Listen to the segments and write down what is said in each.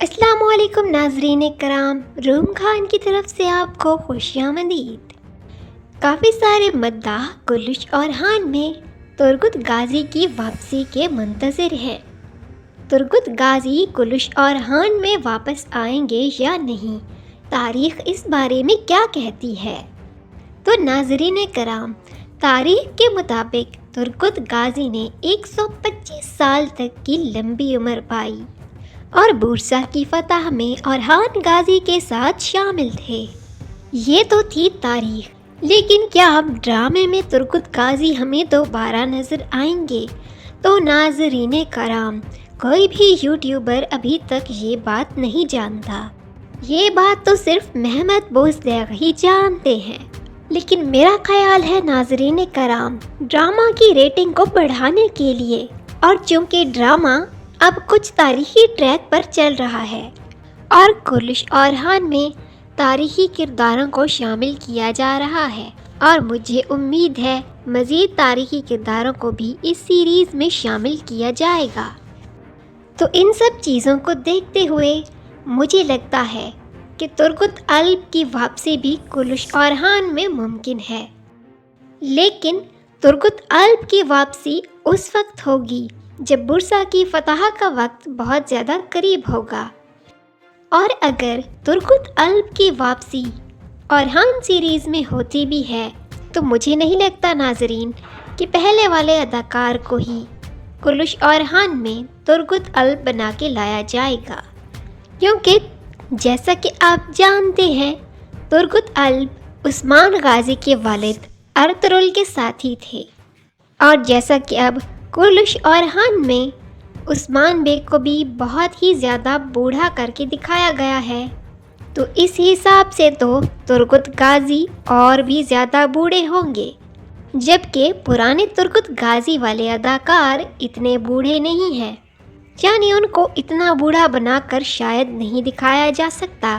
السلام علیکم ناظرین کرام، روم خان کی طرف سے آپ کو خوش آمدید۔ کافی سارے مداح کلش اور ہان میں ترگت غازی کی واپسی کے منتظر ہیں۔ ترگت غازی کلش اور ہان میں واپس آئیں گے یا نہیں، تاریخ اس بارے میں کیا کہتی ہے؟ تو ناظرین کرام، تاریخ کے مطابق ترگت غازی نے 125 سال تک کی لمبی عمر پائی اور بورسا کی فتح میں اورحان غازی کے ساتھ شامل تھے۔ یہ تو تھی تاریخ، لیکن کیا اب ڈرامے میں ترگت غازی ہمیں دوبارہ نظر آئیں گے؟ تو ناظرین کرام، کوئی بھی یوٹیوبر ابھی تک یہ بات نہیں جانتا۔ یہ بات تو صرف محمد بوزدیغ ہی جانتے ہیں، لیکن میرا خیال ہے ناظرین کرام، ڈرامہ کی ریٹنگ کو بڑھانے کے لیے اور چونکہ ڈرامہ اب کچھ تاریخی ٹریک پر چل رہا ہے اور کلش اور ہان میں تاریخی کرداروں کو شامل کیا جا رہا ہے، اور مجھے امید ہے مزید تاریخی کرداروں کو بھی اس سیریز میں شامل کیا جائے گا۔ تو ان سب چیزوں کو دیکھتے ہوئے مجھے لگتا ہے کہ ترگت الب کی واپسی بھی کلش اور ہان میں ممکن ہے، لیکن ترگت الب کی واپسی اس وقت ہوگی جب بورسا کی فتح کا وقت بہت زیادہ قریب ہوگا، اور اگر ترگت الب کی واپسی اورحان سیریز میں ہوتی بھی ہے تو مجھے نہیں لگتا ناظرین کہ پہلے والے اداکار کو ہی کلش اور ہان میں ترگت الب بنا کے لایا جائے گا، کیونکہ جیسا کہ آپ جانتے ہیں ترگت الب عثمان غازی کے والد ارطغرل کے ساتھی تھے، اور جیسا کہ اب کلش اور ہان میں عثمان بیگ کو بھی بہت ہی زیادہ بوڑھا کر کے دکھایا گیا ہے، تو اس حساب سے تو ترگت غازی اور بھی زیادہ بوڑھے ہوں گے، جبکہ پرانے ترگت غازی والے اداکار اتنے بوڑھے نہیں ہیں، یعنی ان کو اتنا بوڑھا بنا کر شاید نہیں دکھایا جا سکتا،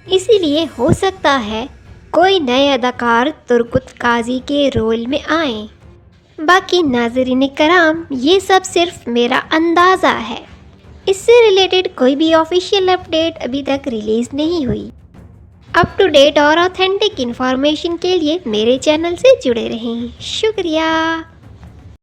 اسی لیے ہو سکتا ہے کوئی نئے اداکار ترگت غازی کے رول میں آئیں۔ باقی ناظرین کرام، یہ سب صرف میرا اندازہ ہے، اس سے ریلیٹڈ کوئی بھی آفیشیل اپڈیٹ ابھی تک ریلیز نہیں ہوئی۔ اپ ٹو ڈیٹ اور آتھینٹک انفارمیشن کے لیے میرے چینل سے جڑے رہیں۔ شکریہ۔